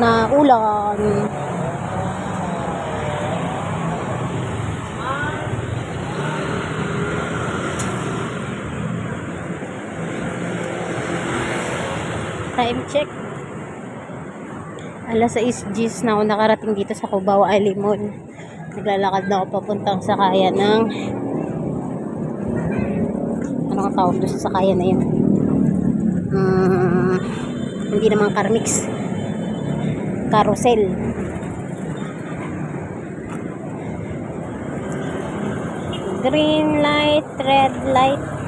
na ulan. Time check. Alas 6 na ako nakarating dito sa Cubao, Alimon. Naglalakad na ako papuntang sakayan ng ano ang tawag doon sa sakayan na yun? Hindi naman Carmix, carousel. Green light, red light.